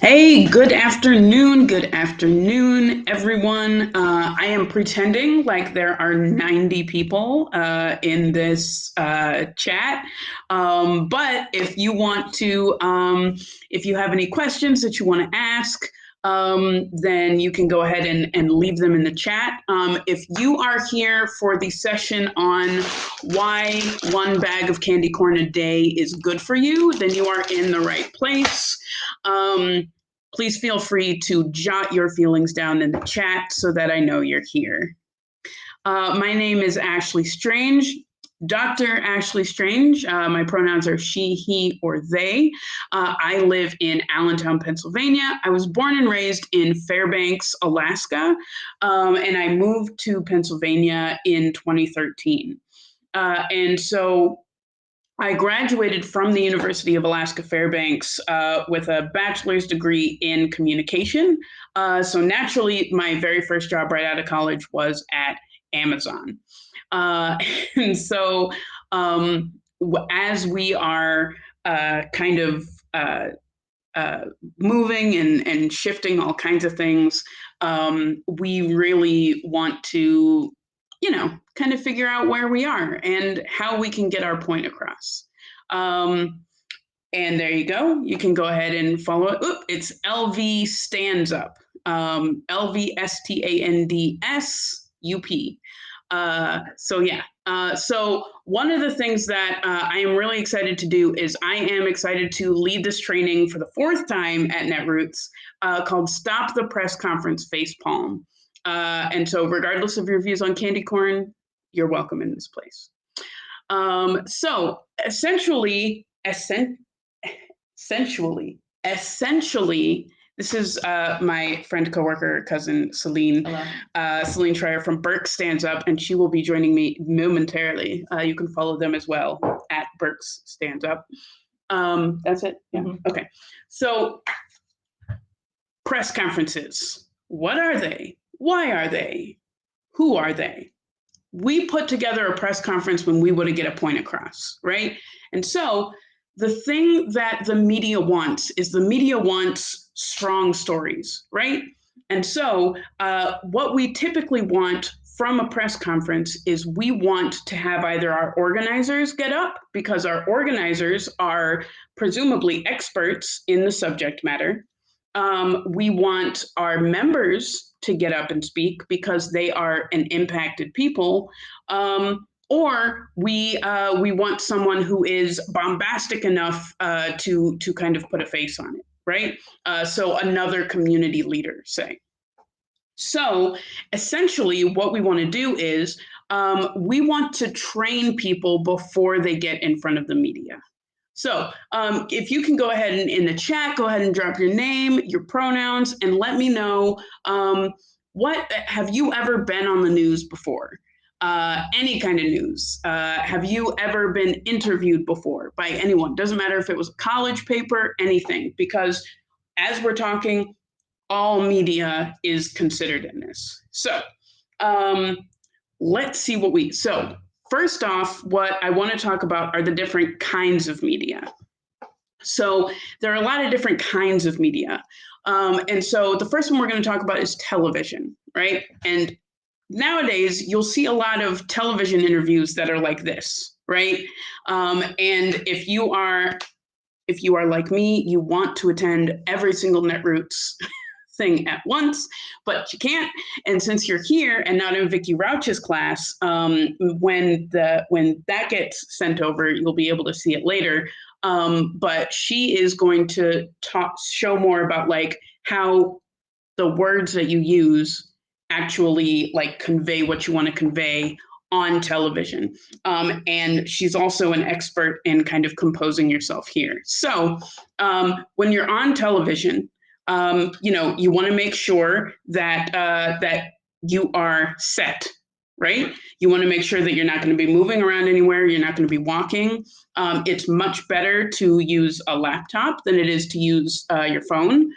Hey, good afternoon, everyone. I am pretending like there are 90 people in this chat. But if you want to, if you have any questions that you want to ask, then you can go ahead and leave them in the chat. If you are here for the session on why one bag of candy corn a day is good for you, then you are in the right place. Please feel free to jot your feelings down in the chat so that I know you're here. My name is Ashley Strange, Dr. Ashley Strange. My pronouns are she, he, or they. I live in Allentown, Pennsylvania. I was born and raised in Fairbanks, Alaska, and I moved to Pennsylvania in 2013. And so I graduated from the University of Alaska Fairbanks with a bachelor's degree in communication. So naturally, my very first job right out of college was at Amazon. Uh, and so as we are kind of moving and shifting all kinds of things, we really want to kind of figure out where we are and how we can get our point across. And there you go. You can go ahead and follow it. Oop, it's LV Stands Up. LVSTANDSUP. So yeah. So one of the things that I am really excited to do is I am excited to lead this training for the fourth time at Netroots called Stop the Press Conference Facepalm. And so regardless of your views on candy corn, you're welcome in this place. So essentially, this is my friend, coworker, cousin, Celine. Celine Schreier from Burke Stands Up, and she will be joining me momentarily. You can follow them as well at Burke's Stands Up. That's it? Yeah. Mm-hmm. Okay. So press conferences. What are they? Why are they? Who are they? We put together a press conference when we want to get a point across, right? And so the thing that the media wants is the media wants strong stories, right? And so what we typically want from a press conference is we want to have either our organizers get up because our organizers are presumably experts in the subject matter. We want our members to get up and speak because they are an impacted people. Or we want someone who is bombastic enough to kind of put a face on it, right? So another community leader, say. So essentially what we want to do is we want to train people before they get in front of the media. So if you can go ahead and in the chat, go ahead and drop your name, your pronouns, and let me know what have you ever been on the news before? Any kind of news. Have you ever been interviewed before by anyone? Doesn't matter if it was a college paper, anything, because as we're talking, all media is considered in this. So let's see what so first off, what I want to talk about are the different kinds of media. So there are a lot of different kinds of media. And so the first one we're going to talk about is television, right? And nowadays, you'll see a lot of television interviews that are like this, right? And if you are like me, you want to attend every single Netroots thing at once, but you can't. And since you're here and not in Vicky Rauch's class, when that gets sent over, you'll be able to see it later. But she is going to show more about like how the words that you use actually like convey what you want to convey on television. And she's also an expert in kind of composing yourself here. So when you're on television, you want to make sure that that you are set, right? You want to make sure that you're not going to be moving around anywhere. You're not going to be walking. It's much better to use a laptop than it is to use your phone.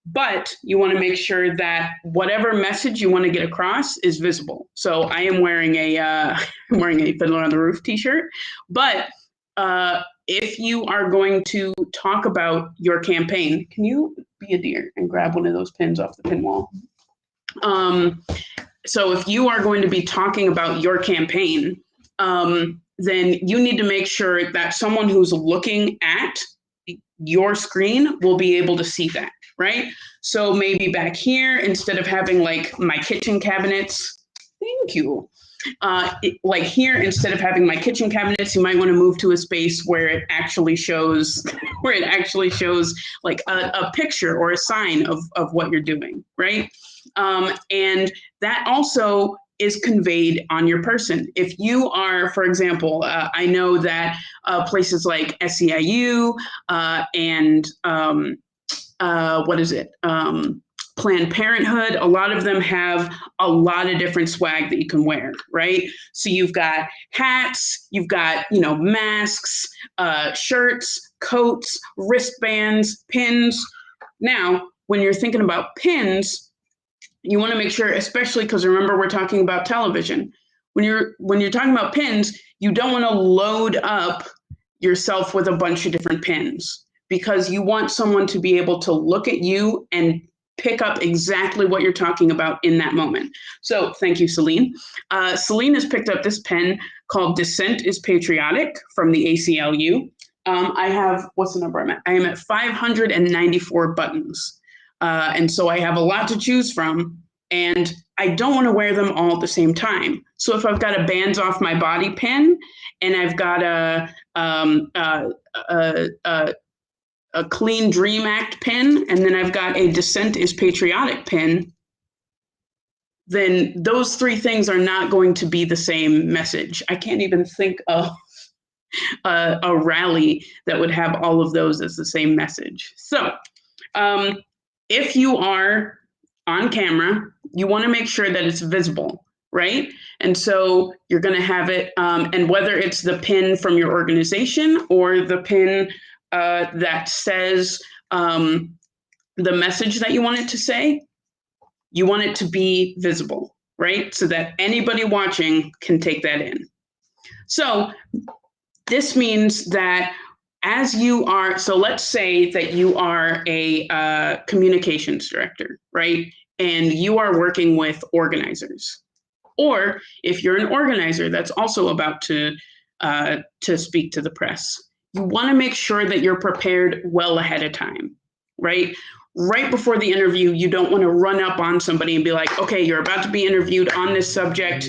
But you want to make sure that whatever message you want to get across is visible. So I am wearing a Fiddler on the Roof t-shirt, but if you are going to talk about your campaign, can you be a deer and grab one of those pins off the pin wall. So if you are going to be talking about your campaign, then you need to make sure that someone who's looking at your screen will be able to see that, right? So maybe back here, instead of having like my kitchen cabinets, thank you. Like here, instead of having my kitchen cabinets, you might want to move to a space where it actually shows, like a picture or a sign of what you're doing, right? And that also is conveyed on your person. If you are, for example, I know that places like SEIU and Planned Parenthood, a lot of them have a lot of different swag that you can wear, right? So you've got hats, you've got, masks, shirts, coats, wristbands, pins. Now, when you're thinking about pins, you want to make sure, especially because remember we're talking about television. When you're talking about pins, you don't want to load up yourself with a bunch of different pins, because you want someone to be able to look at you and pick up exactly what you're talking about in that moment. So thank you, Celine. Celine has picked up this pen called Dissent is Patriotic from the ACLU. I have, what's the number I'm at? I am at 594 buttons. And so I have a lot to choose from, and I don't want to wear them all at the same time. So if I've got a Bands Off My Body pin, and I've got a Clean Dream Act pin, and then I've got a Dissent is Patriotic pin, then those three things are not going to be the same message. I can't even think of a rally that would have all of those as the same message. So if you are on camera, you want to make sure that it's visible, right? And so you're going to have it, and whether it's the pin from your organization or the pin that says the message that you want it to say, you want it to be visible, right? So that anybody watching can take that in. So this means that as you are, so let's say that you are a communications director, right? And you are working with organizers. Or if you're an organizer that's also about to speak to the press, you want to make sure that you're prepared well ahead of time, right? Right before the interview, you don't want to run up on somebody and be like, okay, you're about to be interviewed on this subject.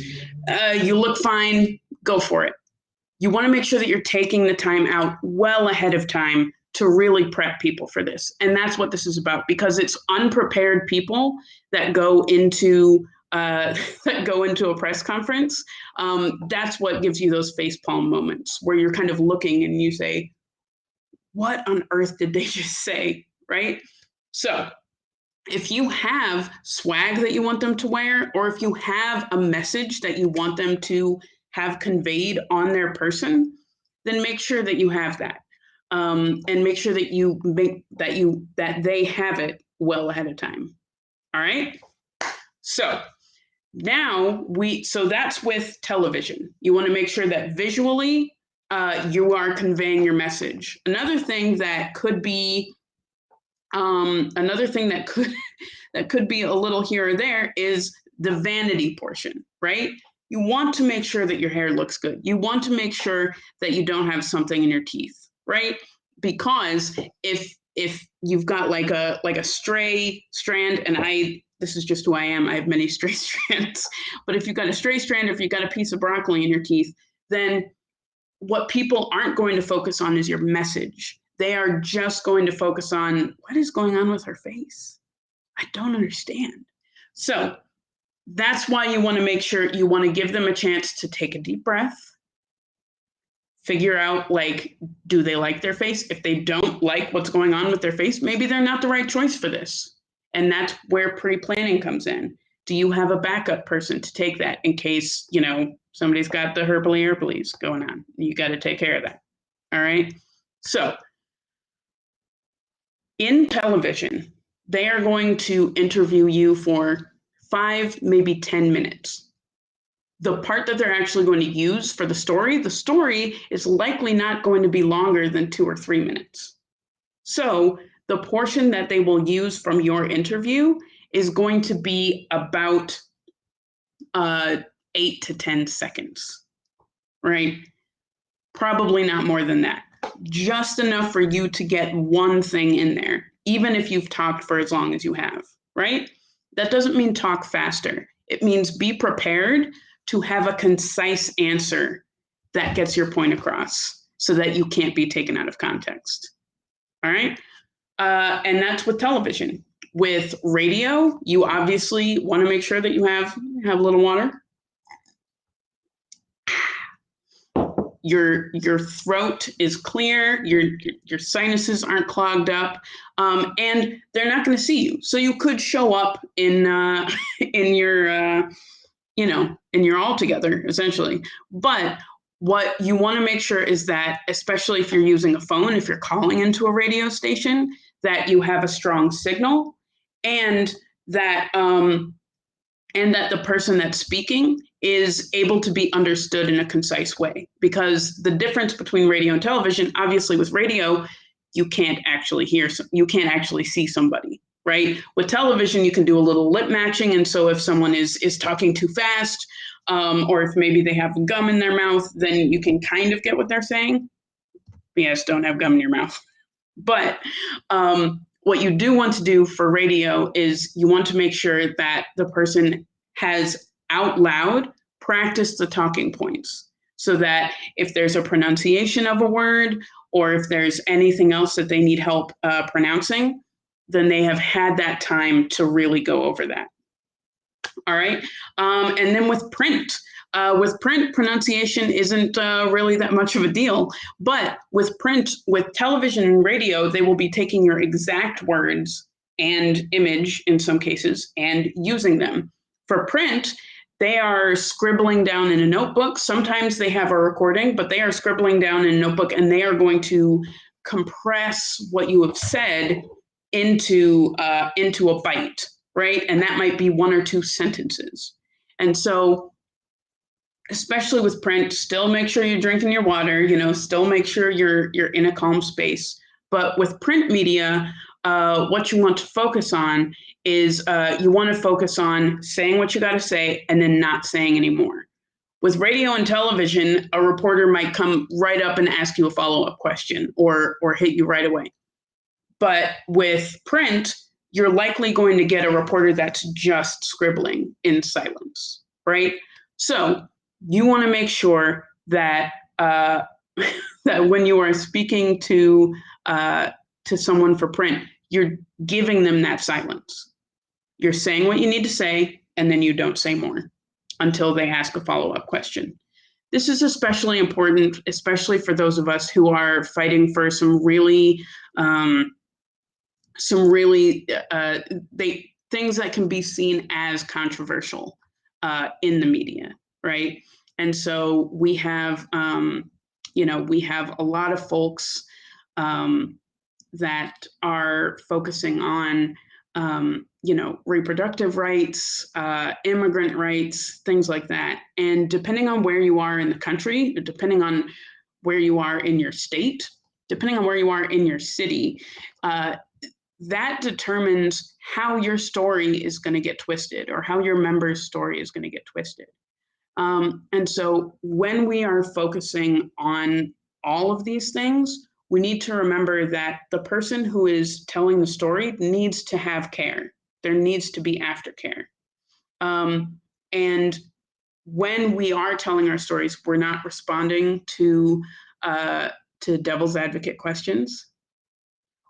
You look fine, go for it. You want to make sure that you're taking the time out well ahead of time to really prep people for this. And that's what this is about, because it's unprepared people that go into a press conference. That's what gives you those facepalm moments where you're kind of looking and you say, what on earth did they just say, right? So if you have swag that you want them to wear, or if you have a message that you want them to have conveyed on their person, then make sure that you have that, and make sure that that they have it well ahead of time. All right. So now so that's with television. You want to make sure that visually you are conveying your message. Another thing that could be that could be a little here or there is the vanity portion, right? You want to make sure that your hair looks good. You want to make sure that you don't have something in your teeth, right? Because if you've got like a stray strand, and this is just who I am, I have many stray strands, but if you've got a stray strand, or if you've got a piece of broccoli in your teeth, then what people aren't going to focus on is your message. They are just going to focus on what is going on with her face. I don't understand. So that's why you want to make sure you want to give them a chance to take a deep breath, figure out, like, do they like their face? If they don't like what's going on with their face, maybe they're not the right choice for this. And that's where pre-planning comes in. Do you have a backup person to take that in case, somebody's got the herpes going on? You got to take care of that. All right. So in television, they are going to interview you for 5, maybe 10 minutes. The part that they're actually going to use for the story is likely not going to be longer than 2 or 3 minutes. So the portion that they will use from your interview is going to be about 8 to 10 seconds, right? Probably not more than that. Just enough for you to get one thing in there, even if you've talked for as long as you have, right? That doesn't mean talk faster. It means be prepared to have a concise answer that gets your point across so that you can't be taken out of context. All right? And that's with television. With radio, you obviously want to make sure that you have a little water. Your throat is clear, your sinuses aren't clogged up, and they're not going to see you. So you could show up in your in your all together essentially. But what you want to make sure is that, especially if you're using a phone, if you're calling into a radio station, that you have a strong signal, and that the person that's speaking is able to be understood in a concise way. Because the difference between radio and television, obviously with radio, you can't actually see somebody, right? With television, you can do a little lip matching. And so if someone is talking too fast, or if maybe they have gum in their mouth, then you can kind of get what they're saying. Yes, don't have gum in your mouth. But what you do want to do for radio is you want to make sure that the person has out loud practiced the talking points, so that if there's a pronunciation of a word or if there's anything else that they need help pronouncing, then they have had that time to really go over that. All right. And then with print, pronunciation isn't really that much of a deal. But with print, with television and radio, they will be taking your exact words and image in some cases and using them. For print, they are scribbling down in a notebook. Sometimes they have a recording, but they are scribbling down in a notebook, and they are going to compress what you have said into a bite, right? And that might be 1 or 2 sentences. And so, especially with print, still make sure you're drinking your water, still make sure you're in a calm space. But with print media, what you want to focus on is you want to focus on saying what you got to say and then not saying anymore. With radio and television, a reporter might come right up and ask you a follow-up question or hit you right away. But with print, you're likely going to get a reporter that's just scribbling in silence, right? So you want to make sure that that when you are speaking to someone for print, you're giving them that silence. You're saying what you need to say, and then you don't say more until they ask a follow-up question. This is especially important, especially for those of us who are fighting for some really things that can be seen as controversial in the media, right? And so we have a lot of folks that are focusing on reproductive rights, immigrant rights, things like that. And depending on where you are in the country, depending on where you are in your state, depending on where you are in your city, that determines how your story is going to get twisted or how your member's story is going to get twisted. And so when we are focusing on all of these things, we need to remember that the person who is telling the story needs to have care. There needs to be aftercare. And when we are telling our stories, we're not responding to devil's advocate questions.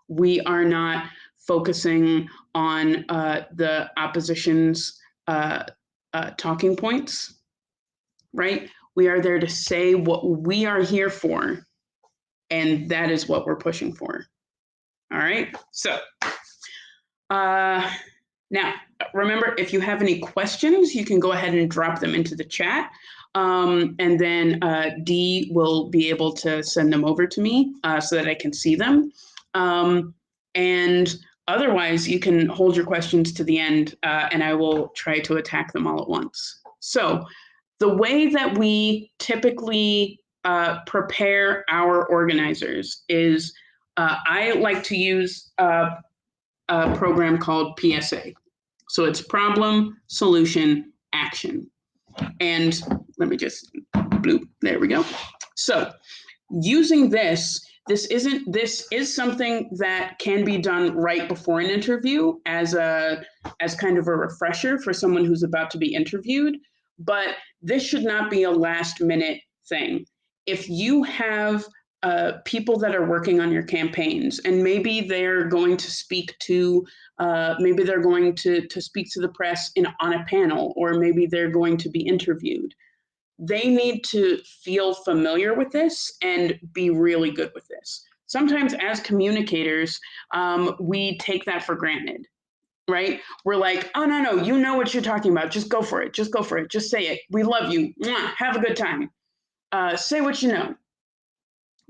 We are not focusing on the opposition's talking points, right? We are there to say what we are here for, and that is what we're pushing for. All right, so now remember, if you have any questions, you can go ahead and drop them into the chat. And then Dee will be able to send them over to me so that I can see them. And otherwise, you can hold your questions to the end and I will try to attack them all at once. So the way that we typically prepare our organizers is I like to use a program called PSA. So it's problem, solution, action. And let me just bloop, there we go. So using this is something that can be done right before an interview as kind of a refresher for someone who's about to be interviewed, but this should not be a last minute thing. If you have people that are working on your campaigns, and maybe they're going to speak to speak to the press on a panel, or maybe they're going to be interviewed, they need to feel familiar with this and be really good with this. Sometimes as communicators, we take that for granted, right? We're like, oh, no, you know what you're talking about. Just go for it. Just go for it. Just say it. We love you. Mwah. Have a good time. Say what you know.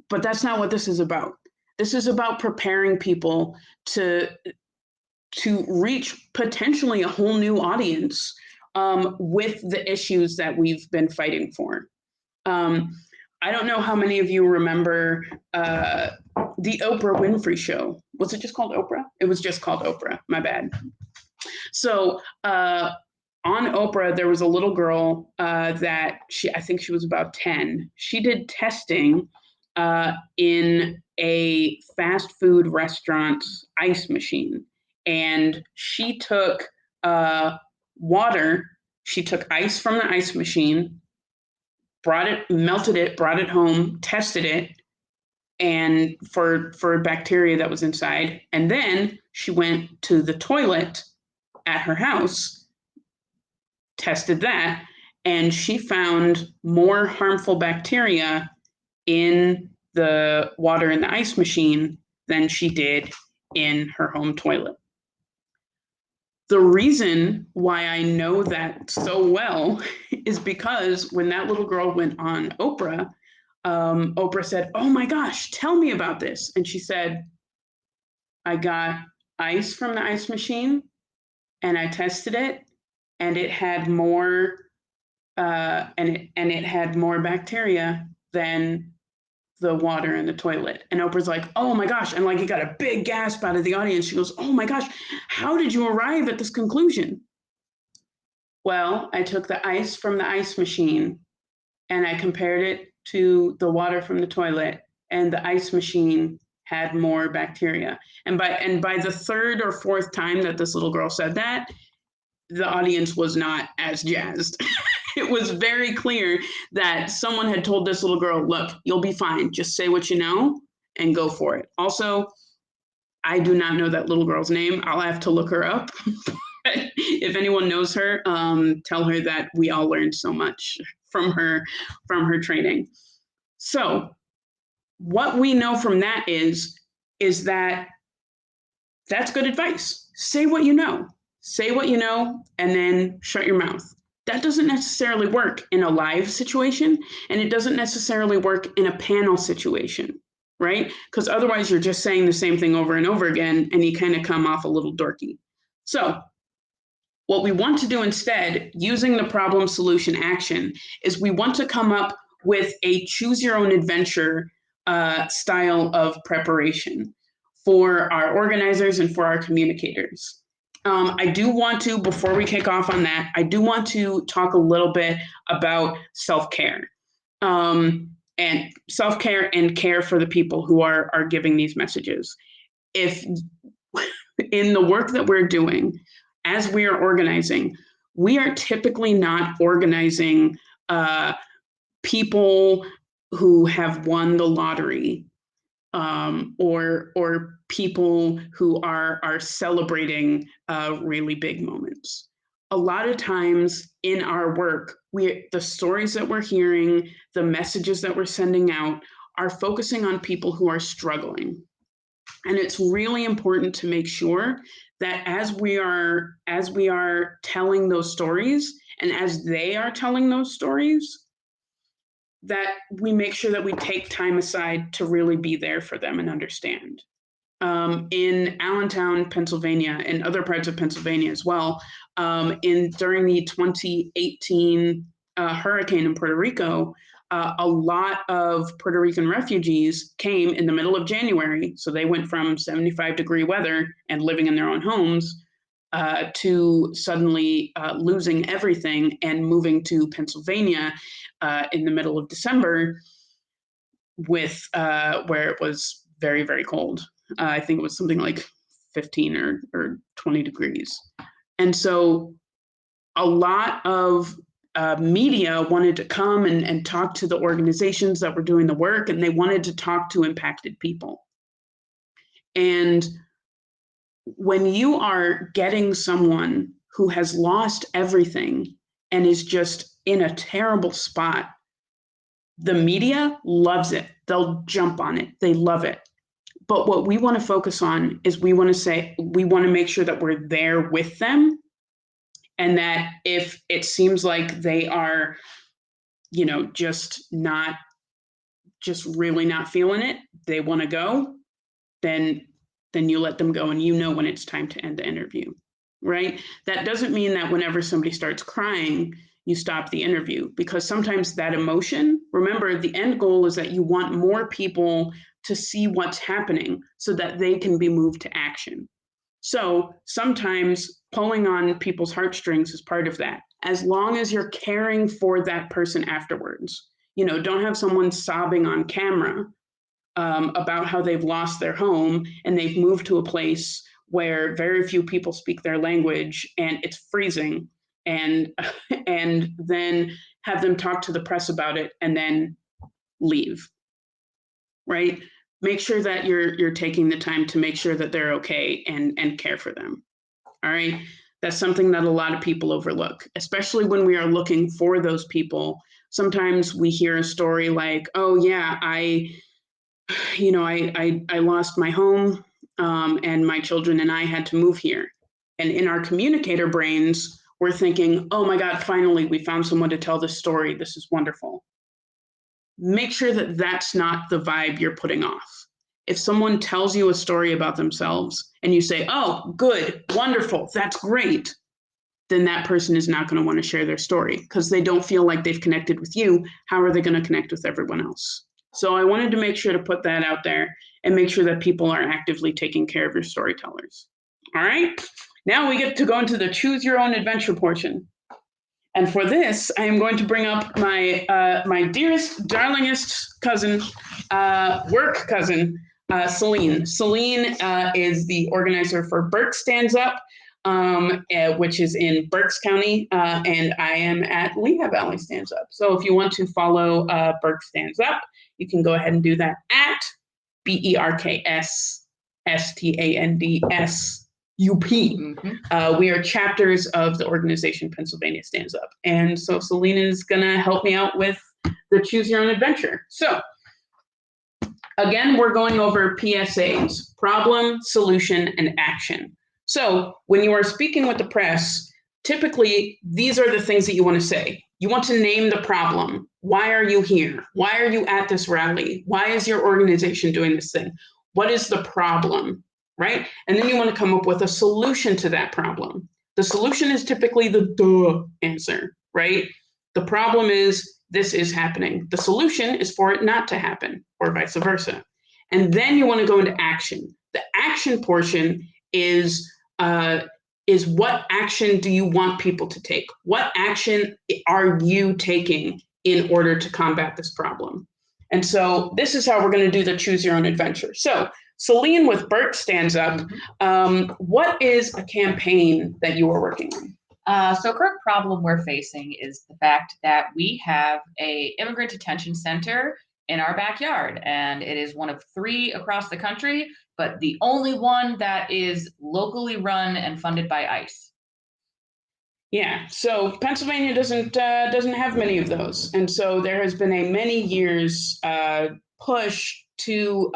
But that's not what this is about. This is about preparing people to reach potentially a whole new audience with the issues that we've been fighting for. I don't know how many of you remember the Oprah Winfrey Show. Was it just called Oprah? It was just called Oprah. My bad. So on Oprah, there was a little girl that I think she was about 10. She did testing in a fast food restaurant's ice machine. And she took water, she took ice from the ice machine, melted it, brought it home, tested it, and for bacteria that was inside. And then she went to the toilet at her house, tested that, and she found more harmful bacteria in the water in the ice machine than she did in her home toilet. The reason why I know that so well is because when that little girl went on Oprah, Oprah said, "Oh my gosh, tell me about this." And she said, "I got ice from the ice machine and I tested it, and it had more it had more bacteria than the water in the toilet." And Oprah's like, "Oh my gosh." And like, it got a big gasp out of the audience. She goes, "Oh my gosh, how did you arrive at this conclusion?" Well, I took the ice from the ice machine and I compared it to the water from the toilet, and the ice machine had more bacteria. And by the third or fourth time that this little girl said that, the audience was not as jazzed. It was very clear that someone had told this little girl, "Look, you'll be fine. Just say what you know and go for it." Also, I do not know that little girl's name. I'll have to look her up. If anyone knows her, tell her that we all learned so much from her training. So what we know from that is that that's good advice. Say what you know. Say what you know, and then shut your mouth. That doesn't necessarily work in a live situation, and it doesn't necessarily work in a panel situation, right? Because otherwise you're just saying the same thing over and over again, and you kind of come off a little dorky. So what we want to do instead, using the problem, solution, action, is we want to come up with a choose your own adventure style of preparation for our organizers and for our communicators. I do want to, before we kick off on that, I do want to talk a little bit about self-care. And self-care and care for the people who are giving these messages. If in the work that we're doing, as we are organizing, we are typically not organizing people who have won the lottery, or people who are celebrating really big moments. A lot of times in our work, the stories that we're hearing, the messages that we're sending out are focusing on people who are struggling. And it's really important to make sure that as we are telling those stories, and as they are telling those stories, that we make sure that we take time aside to really be there for them and understand. In Allentown, Pennsylvania, and other parts of Pennsylvania as well, during the 2018 hurricane in Puerto Rico, A lot of Puerto Rican refugees came in the middle of January. So they went from 75-degree weather and living in their own homes to suddenly losing everything and moving to Pennsylvania in the middle of December with where it was very, very cold. I think it was something like 15 or 20 degrees. And so a lot of media wanted to come and talk to the organizations that were doing the work, and they wanted to talk to impacted people. And when you are getting someone who has lost everything and is just in a terrible spot, the media loves it. They'll jump on it. They love it. But what we want to focus on is we want to make sure that we're there with them. And that if it seems like they are, just really not feeling it, they want to go, then you let them go, and when it's time to end the interview, right? That doesn't mean that whenever somebody starts crying, you stop the interview, because sometimes that emotion, remember, the end goal is that you want more people to see what's happening so that they can be moved to action. So sometimes pulling on people's heartstrings is part of that, as long as you're caring for that person afterwards. Don't have someone sobbing on camera about how they've lost their home and they've moved to a place where very few people speak their language and it's freezing, and then have them talk to the press about it and then leave, right? Make sure that you're taking the time to make sure that they're okay and care for them. All right. That's something that a lot of people overlook, especially when we are looking for those people. Sometimes we hear a story like, oh yeah, I lost my home and my children and I had to move here. And in our communicator brains, we're thinking, oh my God, finally, we found someone to tell this story. This is wonderful. Make sure that that's not the vibe you're putting off. If someone tells you a story about themselves and you say, oh, good, wonderful, that's great, then that person is not going to want to share their story because they don't feel like they've connected with you. How are they going to connect with everyone else? So I wanted to make sure to put that out there and make sure that people are actively taking care of your storytellers. All right, now we get to go into the choose your own adventure portion. And for this, I am going to bring up my dearest, darlingest cousin, work cousin, Celine. Celine is the organizer for Burke Stands Up, which is in Berks County, and I am at Lehigh Valley Stands Up. So if you want to follow Burke Stands Up, you can go ahead and do that at BERKSSTANDS. UP. Mm-hmm. We are chapters of the organization Pennsylvania Stands Up. And so Selena is going to help me out with the Choose Your Own Adventure. So again, we're going over PSAs, problem, solution, and action. So when you are speaking with the press, typically these are the things that you want to say. You want to name the problem. Why are you here? Why are you at this rally? Why is your organization doing this thing? What is the problem? Right? And then you want to come up with a solution to that problem. The solution is typically the duh answer, right? The problem is this is happening. The solution is for it not to happen, or vice versa. And then you want to go into action. The action portion is what action do you want people to take? What action are you taking in order to combat this problem? And so this is how we're going to do the Choose Your Own Adventure. So Celine with Burke Stands Up. What is a campaign that you are working on? So current problem we're facing is the fact that we have a immigrant detention center in our backyard, and it is one of 3 across the country, but the only one that is locally run and funded by ICE. Yeah, so Pennsylvania doesn't have many of those, and so there has been a many years push to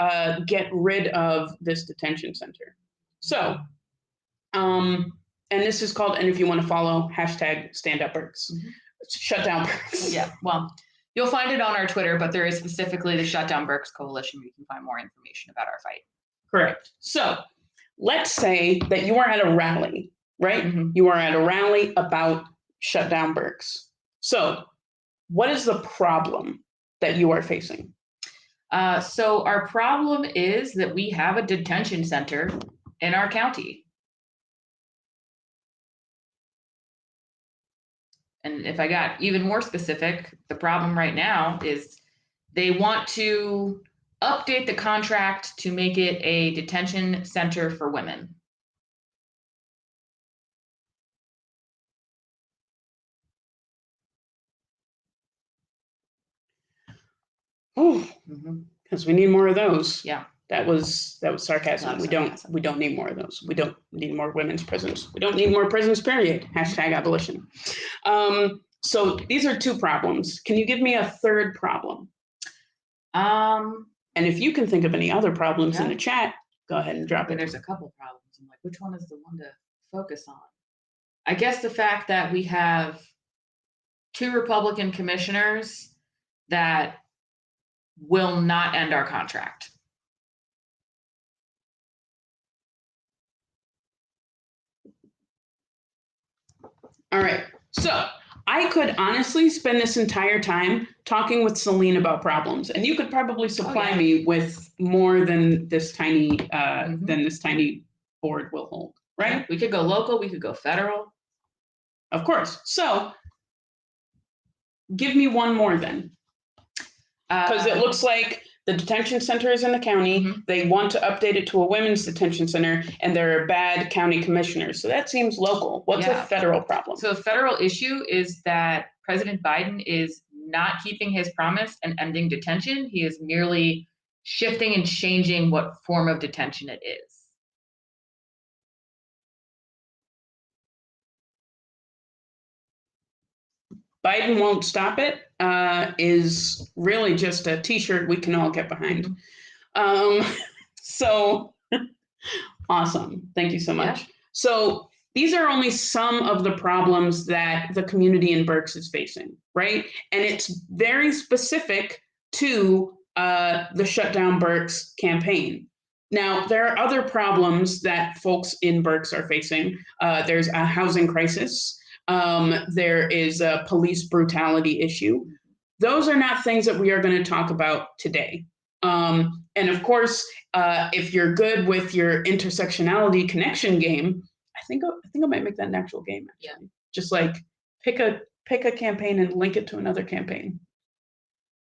get rid of this detention center. So, and this is called, and if you want to follow, #StandUpBurks. Shut down Burks. Yeah, well, you'll find it on our Twitter, but there is specifically the Shut Down Burks Coalition where you can find more information about our fight. Correct. So let's say that you are at a rally, right? Mm-hmm. You are at a rally about Shut Down Burks. So what is the problem? that you are facing? So our problem is that we have a detention center in our county. And if I got even more specific, the problem right now is they want to update the contract to make it a detention center for women. Oh, because we need more of those. Yeah. That was sarcasm. We don't need more of those. We don't need more women's prisons. We don't need more prisons, period. Hashtag abolition. So these are two problems. Can you give me a third problem? And if you can think of any other problems in the chat, go ahead and drop it. There's a couple problems. I'm like, which one is the one to focus on? I guess the fact that we have 2 Republican commissioners that will not end our contract. All right. So I could honestly spend this entire time talking with Celine about problems, and you could probably supply me with more than this tiny board will hold, right? Yeah. We could go local, we could go federal. Of course. So give me one more then. Because it looks like the detention center is in the county. They want to update it to a women's detention center, and there are bad county commissioners. So that seems local. What's a federal problem? So a federal issue is that President Biden is not keeping his promise and ending detention. He is merely shifting and changing what form of detention it is. Biden won't stop it is really just a t-shirt we can all get behind. So awesome. Thank you so much. Yeah. So these are only some of the problems that the community in Berks is facing, right? And it's very specific to the Shutdown Berks campaign. Now, there are other problems that folks in Berks are facing. There's a housing crisis. There is a police brutality issue. Those are not things that we are going to talk about today. And of course, if you're good with your intersectionality connection game, I think I might make that an actual game. Actually. Yeah. Just like pick a campaign and link it to another campaign.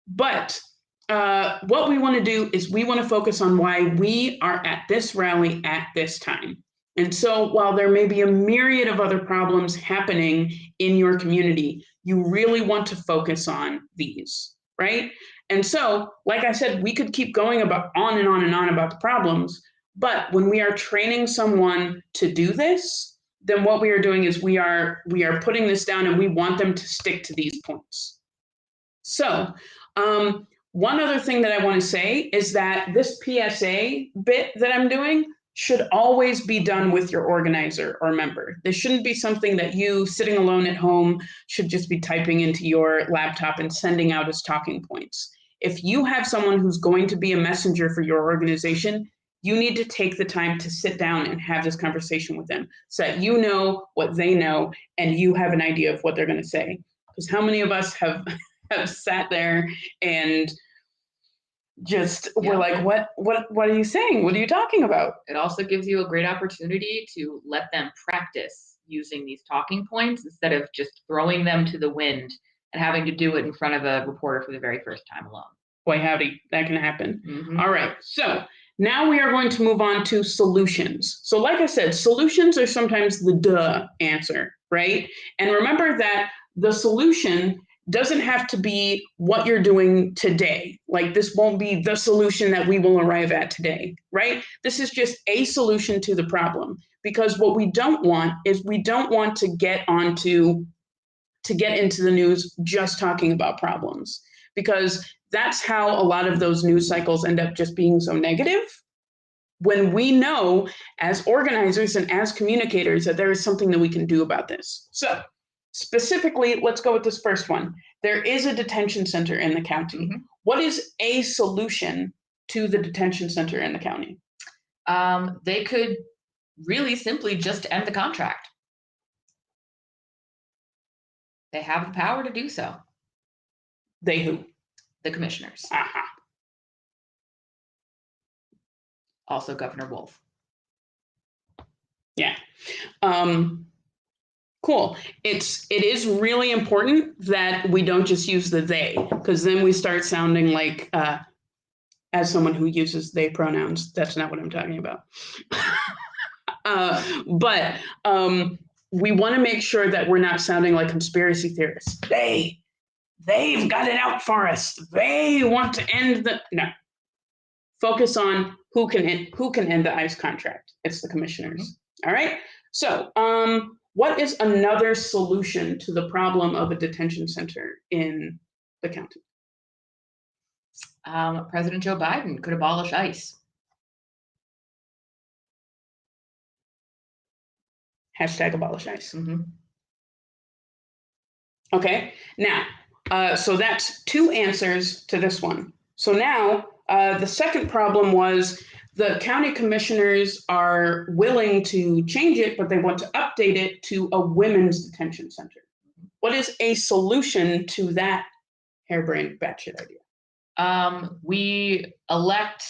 But what we want to do is we want to focus on why we are at this rally at this time. And so while there may be a myriad of other problems happening in your community, you really want to focus on these, right? And so, like I said, we could keep going on and on and on about the problems, but when we are training someone to do this, then what we are doing is we are putting this down, and we want them to stick to these points. So, one other thing that I want to say is that this PSA bit that I'm doing should always be done with your organizer or member. This shouldn't be something that you, sitting alone at home, should just be typing into your laptop and sending out as talking points. If you have someone who's going to be a messenger for your organization, you need to take the time to sit down and have this conversation with them so that you know what they know and you have an idea of what they're going to say. Because how many of us have sat there and just we're like, what are you saying? What are you talking about? It also gives you a great opportunity to let them practice using these talking points instead of just throwing them to the wind and having to do it in front of a reporter for the very first time alone. Boy, howdy, that can happen. All right, so now we are going to move on to solutions. So like I said, solutions are sometimes the duh answer, right? And remember that the solution doesn't have to be what you're doing today. Like, this won't be the solution that we will arrive at today, right? This is just a solution to the problem, because what we don't want is we don't want to get into the news just talking about problems, because that's how a lot of those news cycles end up just being so negative. When we know as organizers and as communicators that there is something that we can do about this. So specifically, let's go with this first one. There is a detention center in the county. What is a solution to the detention center in the county? They could really simply just end the contract. They have the power to do so. They who? the commissioners. Uh-huh. Also Governor Wolf. Yeah. Cool. It is really important that we don't just use the they, because then we start sounding like, as someone who uses they pronouns, that's not what I'm talking about. But we want to make sure that we're not sounding like conspiracy theorists. They've got it out for us. They want to end no. Focus on who can end the ICE contract. It's the commissioners. Mm-hmm. All right. So, what is another solution to the problem of a detention center in the county? President Joe Biden could abolish ICE. Hashtag abolish ICE. Mm-hmm. Okay. Now, so that's two answers to this one. So now, the second problem was the county commissioners are willing to change it, but they want to update it to a women's detention center. What is a solution to that harebrained batshit idea? We elect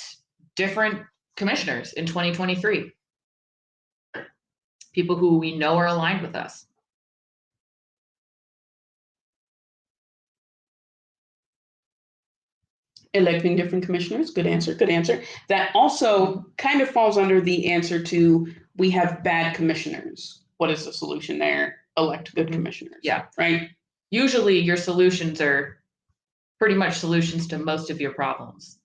different commissioners in 2023. People who we know are aligned with us. Electing different commissioners. Good answer. Good answer. That also kind of falls under the answer to we have bad commissioners. What is the solution there? Elect good commissioners. Yeah. Right. Usually your solutions are pretty much solutions to most of your problems.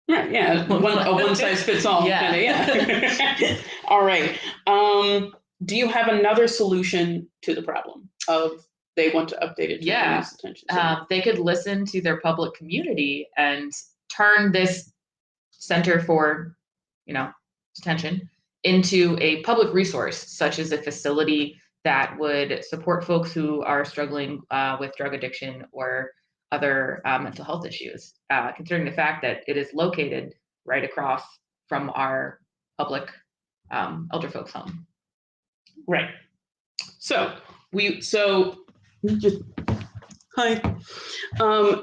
Right. Yeah. One size fits all. Yeah. Yeah. All right. Do you have another solution to the problem of they want to update it to women's detention center? They could listen to their public community and turn this center for, detention into a public resource, such as a facility that would support folks who are struggling with drug addiction or other mental health issues, considering the fact that it is located right across from our public elder folks home. Right. So hi.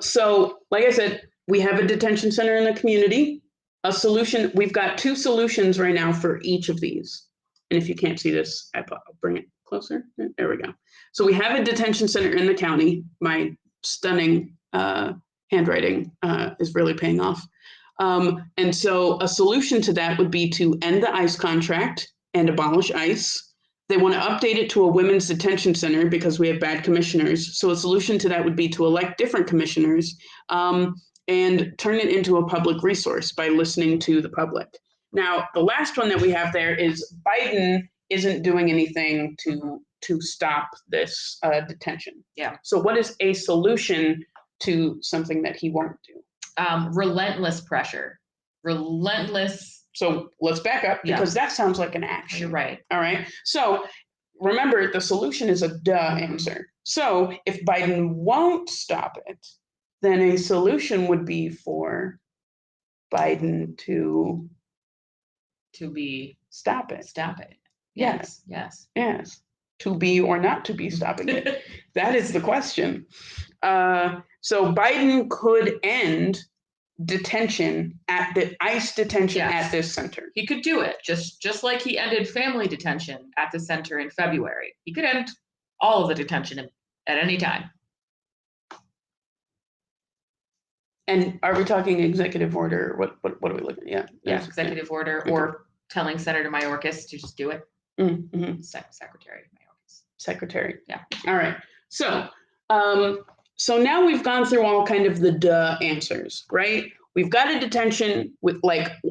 So like I said, we have a detention center in the community. A solution, we've got two solutions right now for each of these. And if you can't see this, I'll bring it closer. There we go. So we have a detention center in the county. My stunning handwriting is really paying off. And so a solution to that would be to end the ICE contract and abolish ICE. They want to update it to a women's detention center because we have bad commissioners. So a solution to that would be to elect different commissioners and turn it into a public resource by listening to the public. Now, the last one that we have there is Biden isn't doing anything to stop this detention. Yeah. So what is a solution to something that he won't do? Relentless pressure. So let's back up because that sounds like an action. You're right. All right. So remember, the solution is a duh answer. So if Biden won't stop it, then a solution would be for Biden to be stop it. Stop it. Yes. Yes. Yes. To be or not to be stopping it. That is the question. So Biden could end detention at the ICE detention at this center. He could do it just like he ended family detention at the center in February. He could end all of the detention at any time. And are we talking executive order? What are we looking at? Yeah, executive order or telling Senator Mayorkas to just do it. Mm-hmm. Secretary Mayorkas. Secretary. Yeah. All right. So so now we've gone through all kind of the duh answers, right? We've got a detention with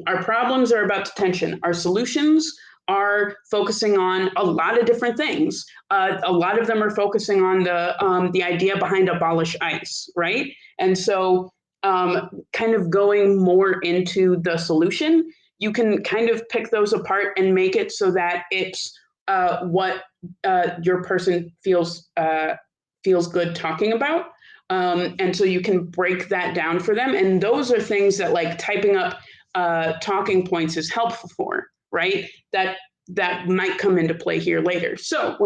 our problems are about detention. Our solutions are focusing on a lot of different things. A lot of them are focusing on the idea behind abolish ICE, right? And so kind of going more into the solution, you can kind of pick those apart and make it so that it's what your person feels good talking about. And so you can break that down for them. And those are things that typing up talking points is helpful for, right? That might come into play here later. So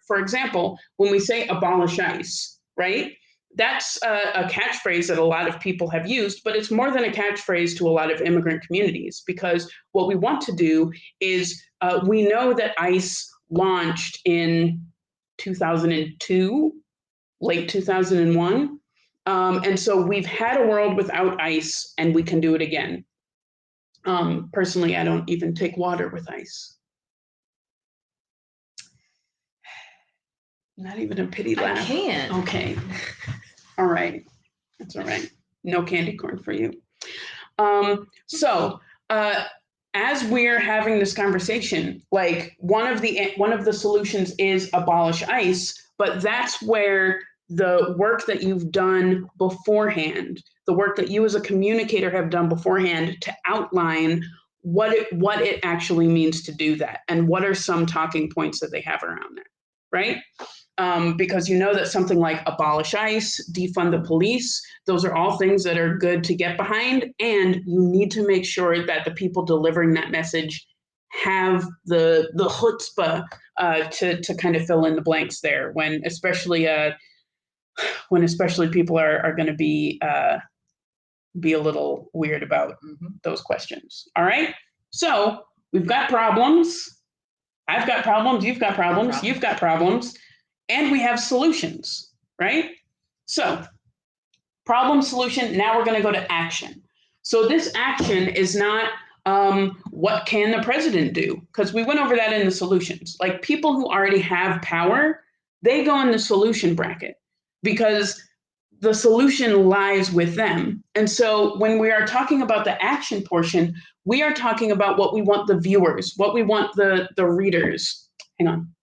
for example, when we say abolish ICE, right? that's a catchphrase that a lot of people have used, but it's more than a catchphrase to a lot of immigrant communities, because what we want to do is we know that ICE launched in 2002, late 2001. And so we've had a world without ICE, and we can do it again. Personally, I don't even take water with ice. Not even a pity laugh. I can't. Okay. All right. That's all right. No candy corn for you. As we're having this conversation, like one of the solutions is abolish ICE, but that's where the work that you've done beforehand, the work that you as a communicator have done beforehand to outline what it actually means to do that, and what are some talking points that they have around that, right? Because you know that something like abolish ICE, defund the police, those are all things that are good to get behind, and you need to make sure that the people delivering that message have the chutzpah to kind of fill in the blanks there, when especially people are going to be a little weird about those questions. All right, so we've got problems. I've got problems. You've got problems. You've got problems. And we have solutions, right? So problem, solution, now we're going to go to action. So this action is not what can the president do? Because we went over that in the solutions. Like, people who already have power, they go in the solution bracket, because the solution lies with them. And so when we are talking about the action portion, we are talking about what we want the viewers, what we want the readers. Hang on.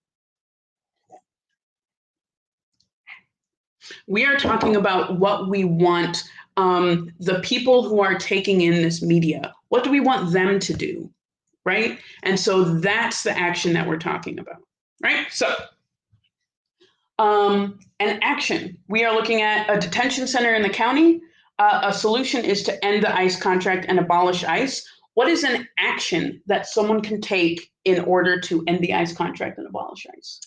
We are talking about what we want the people who are taking in this media, what do we want them to do, right? And so that's the action that we're talking about, right? So an action, we are looking at a detention center in the county. A solution is to end the ICE contract and abolish ICE. What is an action that someone can take in order to end the ICE contract and abolish ICE?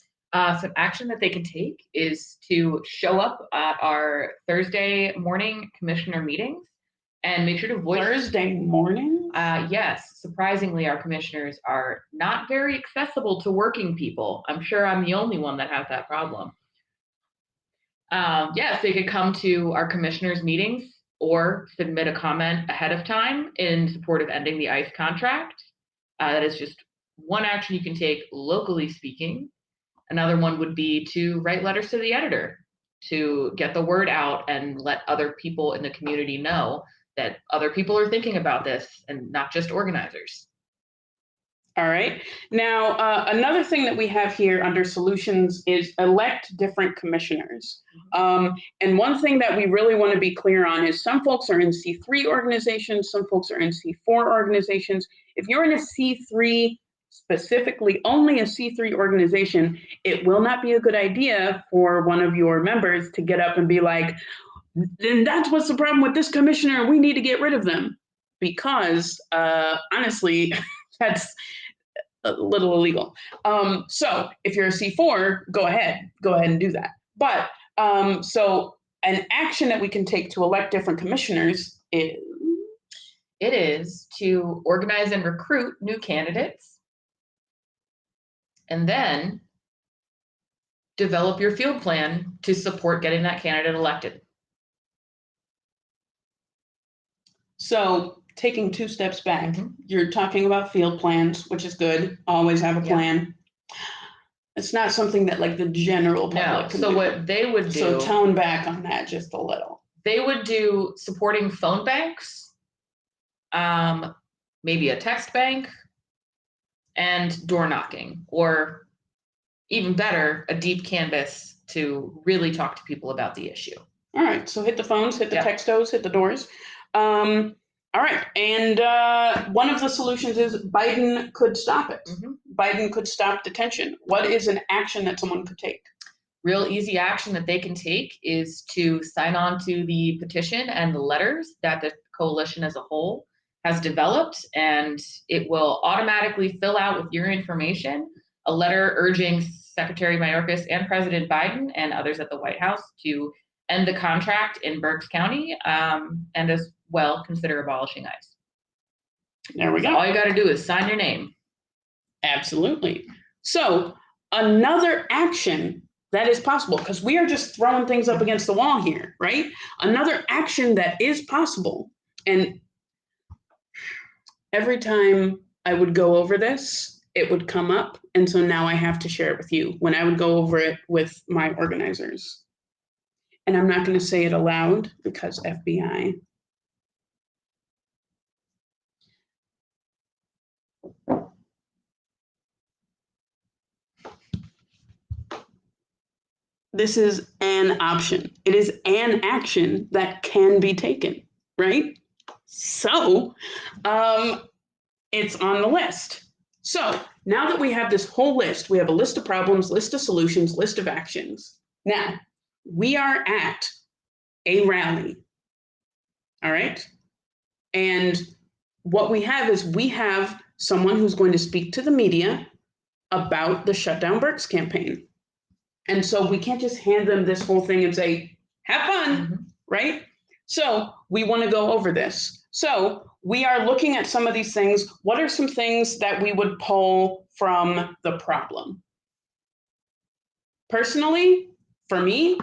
Some action that they can take is to show up at our Thursday morning commissioner meetings and make sure to voice. Thursday morning? Yes. Surprisingly, our commissioners are not very accessible to working people. I'm sure I'm the only one that has that problem. Yes, they could come to our commissioners meetings or submit a comment ahead of time in support of ending the ICE contract. That is just one action you can take locally speaking. Another one would be to write letters to the editor to get the word out and let other people in the community know that other people are thinking about this and not just organizers. All right. Now, another thing that we have here under solutions is elect different commissioners. And one thing that we really want to be clear on is some folks are in C3 organizations, some folks are in C4 organizations. If you're in a C3, specifically only a C3 organization, it will not be a good idea for one of your members to get up and be like, then that's what's the problem with this commissioner, we need to get rid of them. Because honestly, that's a little illegal. So if you're a C4, go ahead and do that. But so an action that we can take to elect different commissioners is to organize and recruit new candidates, and then develop your field plan to support getting that candidate elected. So taking two steps back, you're talking about field plans, which is good. Always have a plan. It's not something that like the general public can do. What they would do. So tone back on that just a little. They would do supporting phone banks, maybe a text bank, and door knocking, or even better, a deep canvas to really talk to people about the issue. All right, so hit the phones, hit the textos, hit the doors. All right, and one of the solutions is Biden could stop it. Biden could stop detention. What is an action that someone could take? Real easy action that they can take is to sign on to the petition and the letters that the coalition as a whole has developed, and it will automatically fill out with your information a letter urging Secretary Mayorkas and President Biden and others at the White House to end the contract in Berks County, and as well consider abolishing ICE. There we go. All you got to do is sign your name. Absolutely. So another action that is possible, because we are just throwing things up against the wall here, right? Another action that is possible, and every time I would go over this, it would come up, and so now I have to share it with you when I would go over it with my organizers. And I'm not going to say it aloud because FBI. This is an option. It is an action that can be taken, right? So it's on the list. So now that we have this whole list, we have a list of problems, list of solutions, list of actions. Now, we are at a rally, all right? And what we have is we have someone who's going to speak to the media about the Shutdown Berks campaign. And so we can't just hand them this whole thing and say, have fun, right? So we want to go over this. So we are looking at some of these things. What are some things that we would pull from the problem? Personally, for me,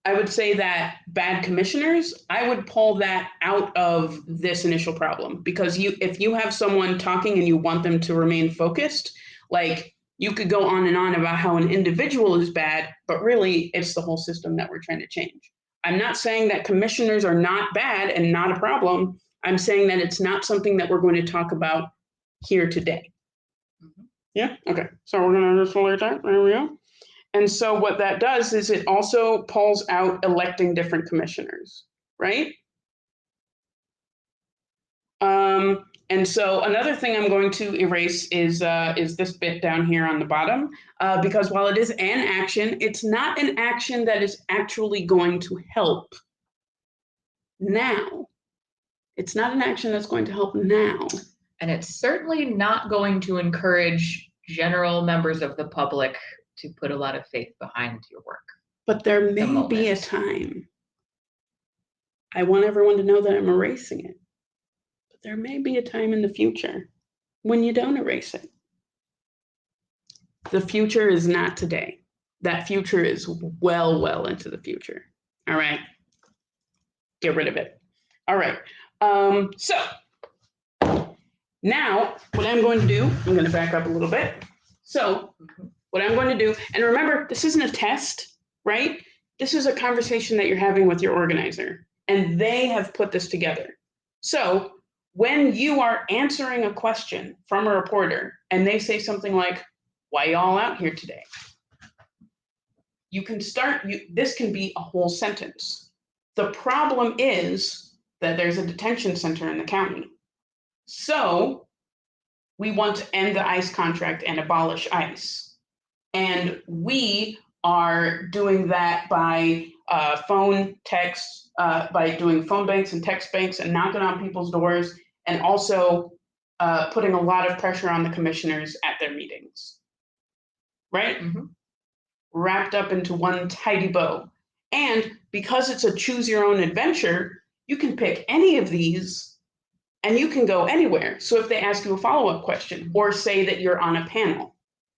I would say that bad commissioners, I would pull that out of this initial problem, because if you have someone talking and you want them to remain focused, like you could go on and on about how an individual is bad, but really it's the whole system that we're trying to change. I'm not saying that commissioners are not bad and not a problem. I'm saying that it's not something that we're going to talk about here today. Yeah, okay. So we're going to just delete that. There we go. And so what that does is it also pulls out electing different commissioners, right? And so another thing I'm going to erase is this bit down here on the bottom, because while it is an action, it's not an action that is actually going to help now. It's not an action that's going to help now. And it's certainly not going to encourage general members of the public to put a lot of faith behind your work. But there may be a time. I want everyone to know that I'm erasing it. But there may be a time in the future when you don't erase it. The future is not today. That future is well into the future. All right. Get rid of it. All right. So now what I'm going to do, I'm going to back up a little bit. So what I'm going to do, and remember, this isn't a test, right? This is a conversation that you're having with your organizer, and they have put this together. So when you are answering a question from a reporter and they say something like, why y'all out here today? You can start, this can be a whole sentence. The problem is that there's a detention center in the county. So we want to end the ICE contract and abolish ICE. And we are doing that by phone, text, by doing phone banks and text banks and knocking on people's doors, and also putting a lot of pressure on the commissioners at their meetings, right? Wrapped up into one tidy bow. And because it's a choose your own adventure, you can pick any of these and you can go anywhere. So if they ask you a follow-up question, or say that you're on a panel,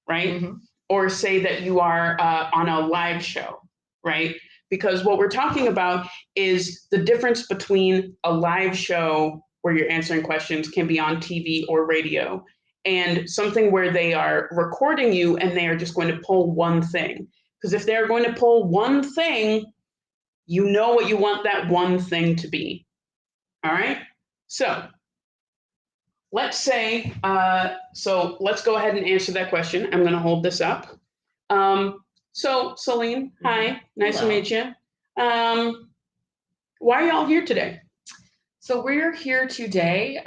right? Or say that you are on a live show, right? Because what we're talking about is the difference between a live show where you're answering questions, can be on TV or radio, and something where they are recording you and they are just going to pull one thing. Because if they're going to pull one thing, you know what you want that one thing to be. All right? So let's say, so let's go ahead and answer that question. I'm going to hold this up. So Celine, hi, nice to meet you. Why are y'all here today? So we're here today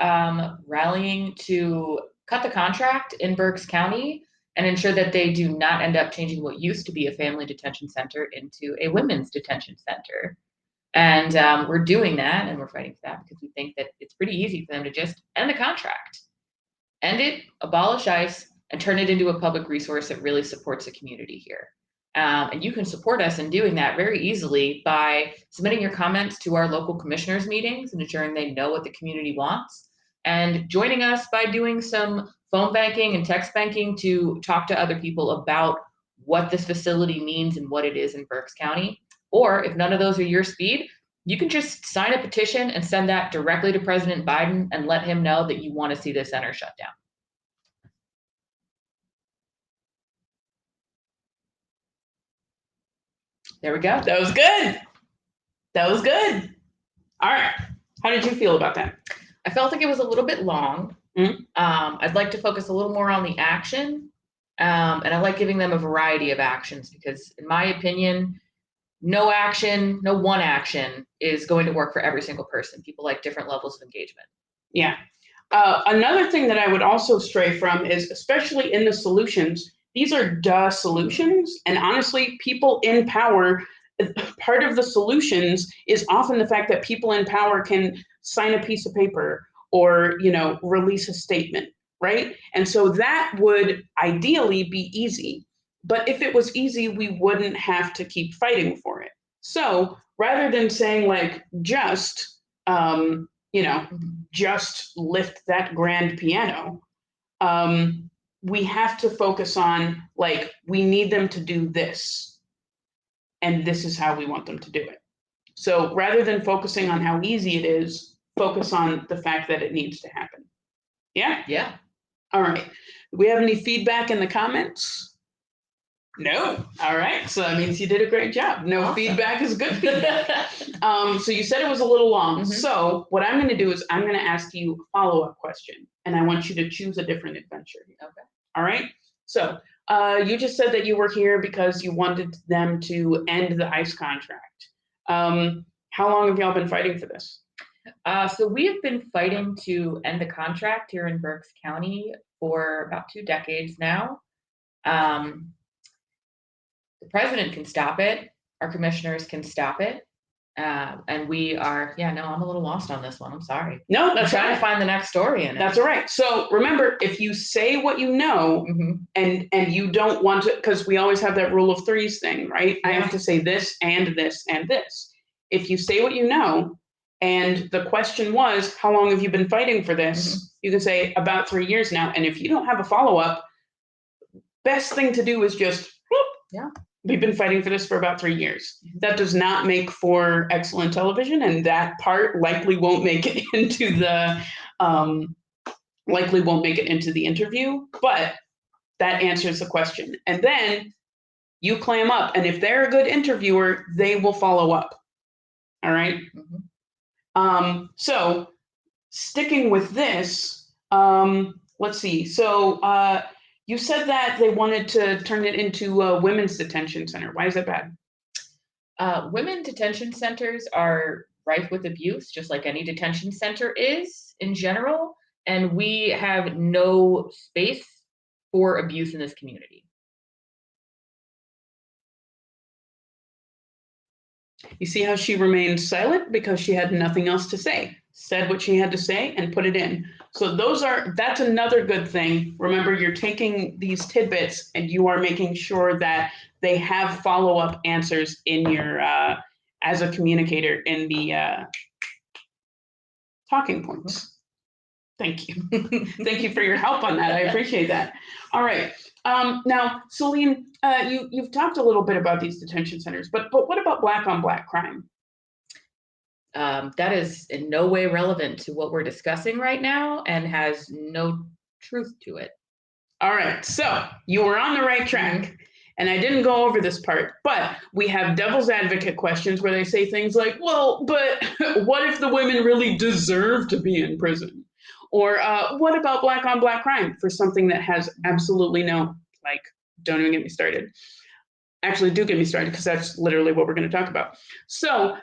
rallying to cut the contract in Berks County and ensure that they do not end up changing what used to be a family detention center into a women's detention center. And we're doing that, and we're fighting for that because we think that it's pretty easy for them to just end the contract, end it, abolish ICE, and turn it into a public resource that really supports the community here. And you can support us in doing that very easily by submitting your comments to our local commissioners meetings and ensuring they know what the community wants, and joining us by doing some phone banking and text banking to talk to other people about what this facility means and what it is in Berks County. Or if none of those are your speed, you can just sign a petition and send that directly to President Biden and let him know that you want to see the center shut down. There we go. That was good. That was good. All right. How did you feel about that? I felt like it was a little bit long. Mm-hmm. I'd like to focus a little more on the action. And I like giving them a variety of actions because, in my opinion, no one action is going to work for every single person. People like different levels of engagement. Yeah. Another thing that I would also stray from is, especially in the solutions, these are solutions. And honestly, people in power, part of the solutions is often the fact that people in power can sign a piece of paper or, release a statement, right? And so that would ideally be easy. But if it was easy, we wouldn't have to keep fighting for it. So rather than saying just lift that grand piano, we have to focus on we need them to do this, and this is how we want them to do it. So rather than focusing on how easy it is, focus on the fact that it needs to happen. Yeah? Yeah. All right. Do we have any feedback in the comments? No. All right. So that means you did a great job. No Awesome. Feedback is good feedback. So you said it was a little long. Mm-hmm. So what I'm going to do is I'm going to ask you a follow-up question, and I want you to choose a different adventure. Okay. All right. So you just said that you were here because you wanted them to end the ICE contract. How long have y'all been fighting for this? So we have been fighting to end the contract here in Berks County for about 2 decades now. The president can stop it. Our commissioners can stop it. And we are, I'm a little lost on this one. I'm sorry. No, that's I'm trying right. to find the next story in it. That's all right. So remember, if you say what you know, mm-hmm. and you don't want to, because we always have that rule of threes thing, right? Yeah. I have to say this and this and this. If you say what you know, and the question was, how long have you been fighting for this? Mm-hmm. You can say about 3 years now. And if you don't have a follow-up, best thing to do is just, whoop, we've been fighting for this for about 3 years. That does not make for excellent television, and that part likely won't make it into the interview, but that answers the question. And then you clam up, and if they're a good interviewer, they will follow up. All right. Mm-hmm. So sticking with this, let's see. So you said that they wanted to turn it into a women's detention center. Why is that bad? Women detention centers are rife with abuse, just like any detention center is in general. And we have no space for abuse in this community. You see how she remained silent because she had nothing else to say. Said what she had to say and put it in. So that's another good thing. Remember, you're taking these tidbits and you are making sure that they have follow-up answers in your, as a communicator in the talking points. Thank you. Thank you for your help on that. I appreciate that. All right. Now, Celine, you've talked a little bit about these detention centers, but what about black on black crime? That is in no way relevant to what we're discussing right now and has no truth to it. All right. So you were on the right track. Mm-hmm. And I didn't go over this part, but we have devil's advocate questions where they say things like, well, but what if the women really deserve to be in prison? Or what about black on black crime for something that has absolutely no, don't even get me started. Actually, do get me started because that's literally what we're going to talk about. So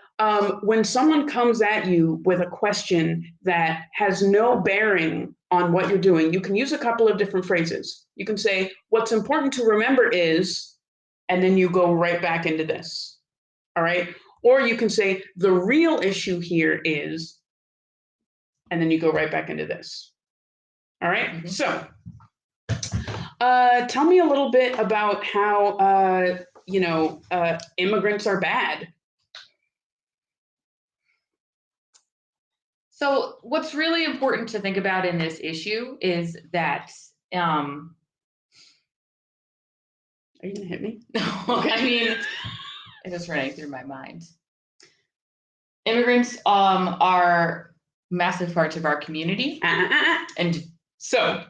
when someone comes at you with a question that has no bearing on what you're doing, you can use a couple of different phrases. You can say, what's important to remember is, and then you go right back into this. All right. Or you can say, the real issue here is, and then you go right back into this. All right. Mm-hmm. So tell me a little bit about how immigrants are bad. So what's really important to think about in this issue is that, Are you gonna hit me? I mean, it's just running through my mind. Immigrants are massive parts of our community. And so,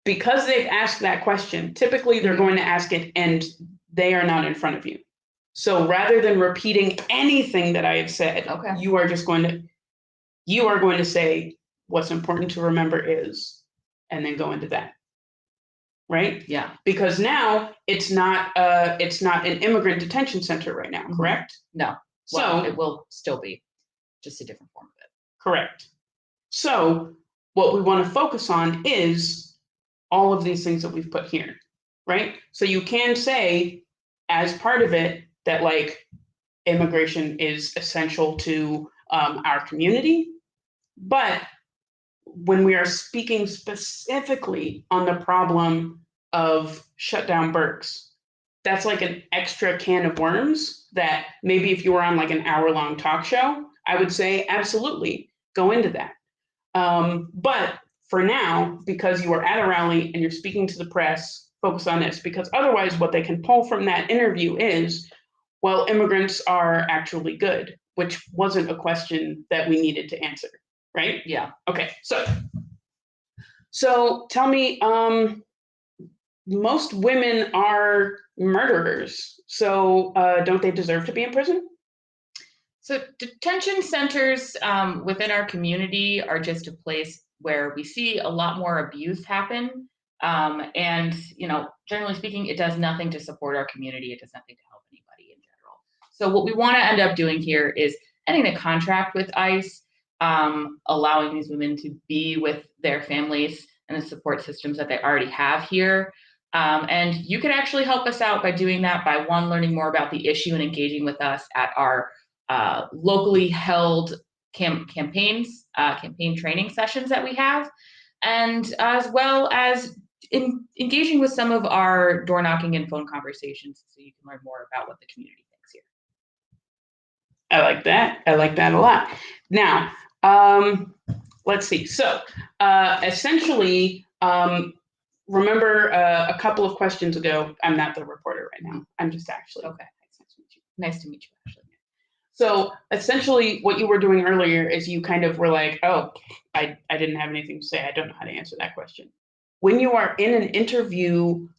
because they've asked that question, typically they're going to ask it and they are not in front of you. So rather than repeating anything that I have said, Okay. you are going to say what's important to remember is, and then go into that. Right? Yeah. Because now it's not an immigrant detention center right now, correct? No. Well, it will still be, just a different form of it. Correct. So what we want to focus on is all of these things that we've put here, right? So you can say as part of it that like immigration is essential to our community, but when we are speaking specifically on the problem of shut down Berks, that's like an extra can of worms that maybe if you were on like an hour-long talk show, I would say absolutely go into that. But for now, because you are at a rally and you're speaking to the press, focus on this, because otherwise what they can pull from that interview is, well, immigrants are actually good, which wasn't a question that we needed to answer, right? Yeah. Okay, so tell me, most women are murderers, so don't they deserve to be in prison? So detention centers within our community are just a place where we see a lot more abuse happen. And, generally speaking, it does nothing to support our community. It does nothing to help anybody in general. So what we want to end up doing here is ending the contract with ICE, allowing these women to be with their families and the support systems that they already have here. And you can actually help us out by doing that by, one, learning more about the issue and engaging with us at our locally held campaign training sessions that we have, and as well as engaging with some of our door knocking and phone conversations so you can learn more about what the community thinks here. I like that. I like that a lot. Now, let's see. So essentially, remember a couple of questions ago, I'm not the reporter right now. I'm just Ashley. Okay. Nice to meet you, Ashley. So essentially what you were doing earlier is you kind of were like, oh, I didn't have anything to say. I don't know how to answer that question. When you are in an interview,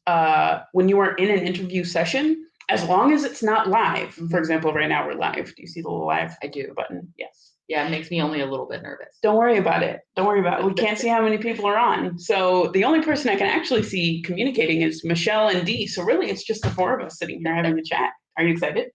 session, as long as it's not live, for example, right now we're live. Do you see the little live I do. button? Yes. Yeah, it makes me only a little bit nervous. Don't worry about it. Don't worry about it. We can't see how many people are on. So the only person I can actually see communicating is Michelle and Dee. So really it's just the four of us sitting here having a chat. Are you excited?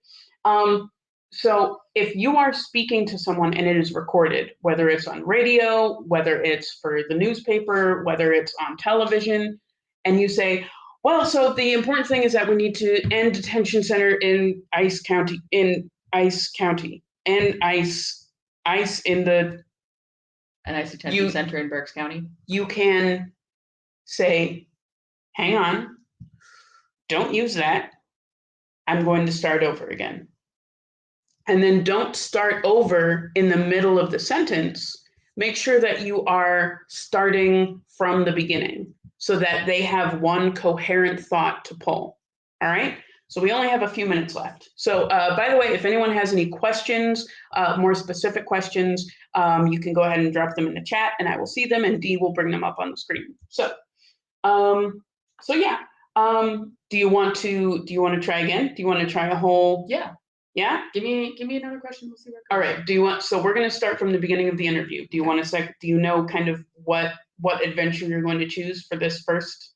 So if you are speaking to someone and it is recorded, whether it's on radio, whether it's for the newspaper, whether it's on television, and you say, well, so the important thing is that we need to end detention center in ICE County, and ICE in the... An ICE detention center in Berks County. You can say, hang on, don't use that. I'm going to start over again. And then don't start over in the middle of the sentence. Make sure that you are starting from the beginning so that they have one coherent thought to pull. All right. So we only have a few minutes left. So by the way, if anyone has any questions, more specific questions, you can go ahead and drop them in the chat and I will see them and Dee will bring them up on the screen. So yeah. Do you want to try again? Do you want to try a whole? Yeah. Yeah? Give me another question. We'll see where it goes. All right. So we're going to start from the beginning of the interview. Do you want to do you know kind of what adventure you're going to choose for this first?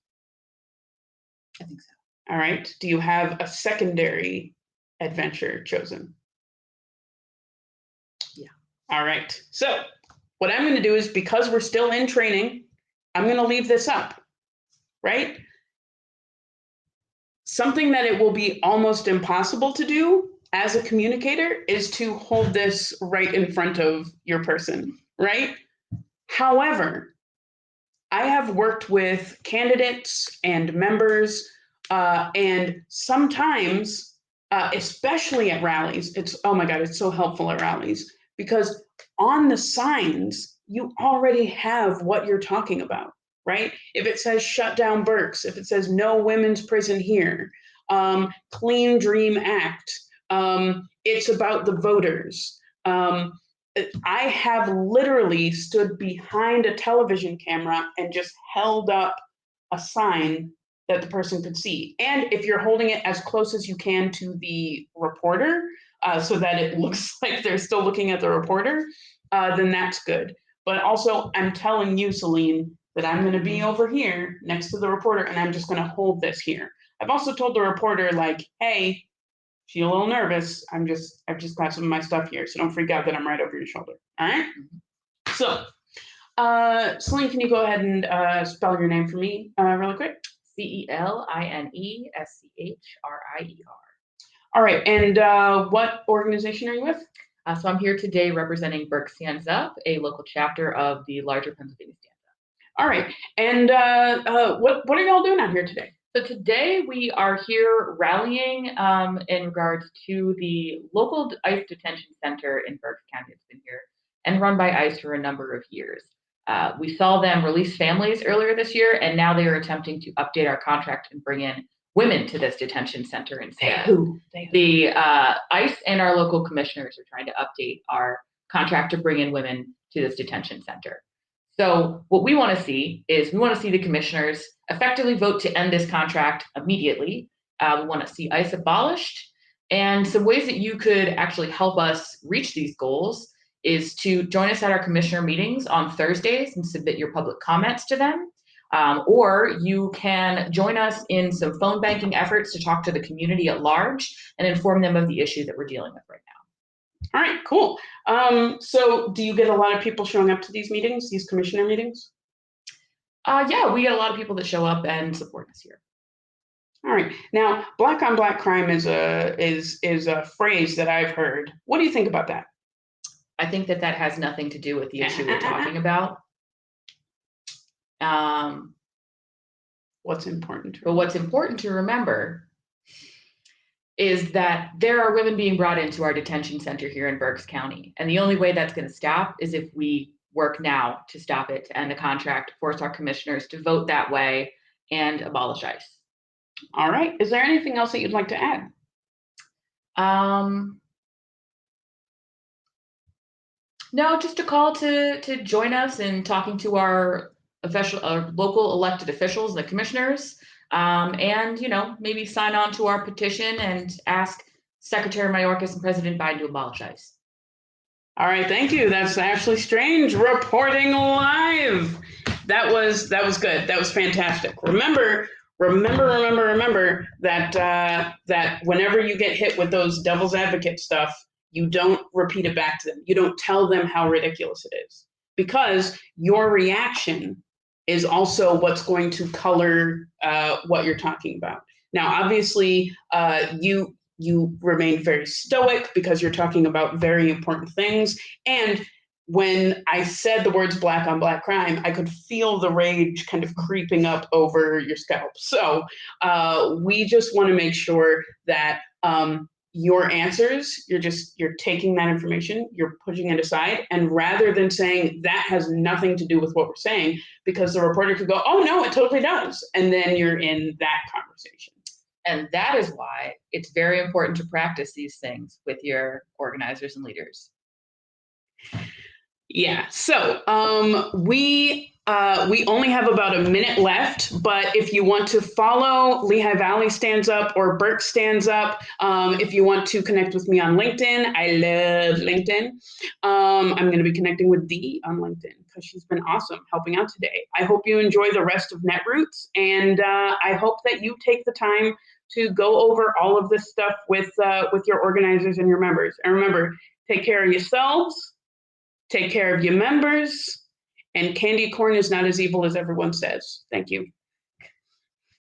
I think so. All right. Do you have a secondary adventure chosen? Yeah. All right. So what I'm going to do is, because we're still in training, I'm going to leave this up, right? Something that it will be almost impossible to do as a communicator is to hold this right in front of your person, right? However, I have worked with candidates and members And sometimes, especially at rallies, oh my God, it's so helpful at rallies because on the signs, you already have what you're talking about, right? If it says shut down Berks, if it says no women's prison here, Clean Dream Act, it's about the voters. I have literally stood behind a television camera and just held up a sign that the person could see. And if you're holding it as close as you can to the reporter, so that it looks like they're still looking at the reporter, then that's good. But also, I'm telling you, Celine, that I'm going to be over here next to the reporter, and I'm just going to hold this here. I've also told the reporter, like, hey, feel a little nervous. I've just got some of my stuff here, so don't freak out that I'm right over your shoulder. All right. So, Celine, can you go ahead and spell your name for me really quick? CELINESCHRIER. All right, and what organization are you with? So I'm here today representing Berks Stands Up, a local chapter of the larger Pennsylvania Stands Up. All right, and what are y'all doing out here today? So today we are here rallying in regards to the local ICE detention center in Berks County. It's been here and run by ICE for a number of years. We saw them release families earlier this year, and now they are attempting to update our contract and bring in women to this detention center instead. The ICE and our local commissioners are trying to update our contract to bring in women to this detention center. So what we want to see is the commissioners effectively vote to end this contract immediately. We want to see ICE abolished. And some ways that you could actually help us reach these goals is to join us at our commissioner meetings on Thursdays and submit your public comments to them. Or you can join us in some phone banking efforts to talk to the community at large and inform them of the issue that we're dealing with right now. All right, cool. So do you get a lot of people showing up to these meetings, these commissioner meetings? Yeah, we get a lot of people that show up and support us here. All right. Now, black on black crime is a phrase that I've heard. What do you think about that? I think that has nothing to do with the issue we're talking about. What's important? But what's important to remember is that there are women being brought into our detention center here in Berks County. And the only way that's going to stop is if we work now to stop it, to end the contract, force our commissioners to vote that way, and abolish ICE. All right. Is there anything else that you'd like to add? No, just a call to join us in talking to our local elected officials, the commissioners, and maybe sign on to our petition and ask Secretary Mayorkas and President Biden to abolish ICE. All right, thank you. That's Ashley Strange reporting live. That was good. That was fantastic. Remember that whenever you get hit with those devil's advocate stuff, you don't repeat it back to them. You don't tell them how ridiculous it is, because your reaction is also what's going to color what you're talking about. Now, obviously, you remain very stoic because you're talking about very important things. And when I said the words black on black crime, I could feel the rage kind of creeping up over your scalp. So we just want to make sure that your answers, you're taking that information, you're pushing it aside, and rather than saying that has nothing to do with what we're saying, because the reporter could go, oh no, it totally does, and then you're in that conversation. And that is why it's very important to practice these things with your organizers and leaders. Yeah, so we only have about a minute left, but if you want to follow Lehigh Valley Stands Up or Berks Stands Up, if you want to connect with me on LinkedIn, I love LinkedIn. I'm going to be connecting with Dee on LinkedIn because she's been awesome helping out today. I hope you enjoy the rest of Netroots, and I hope that you take the time to go over all of this stuff with your organizers and your members. And remember, take care of yourselves. Take care of your members, and candy corn is not as evil as everyone says. Thank you.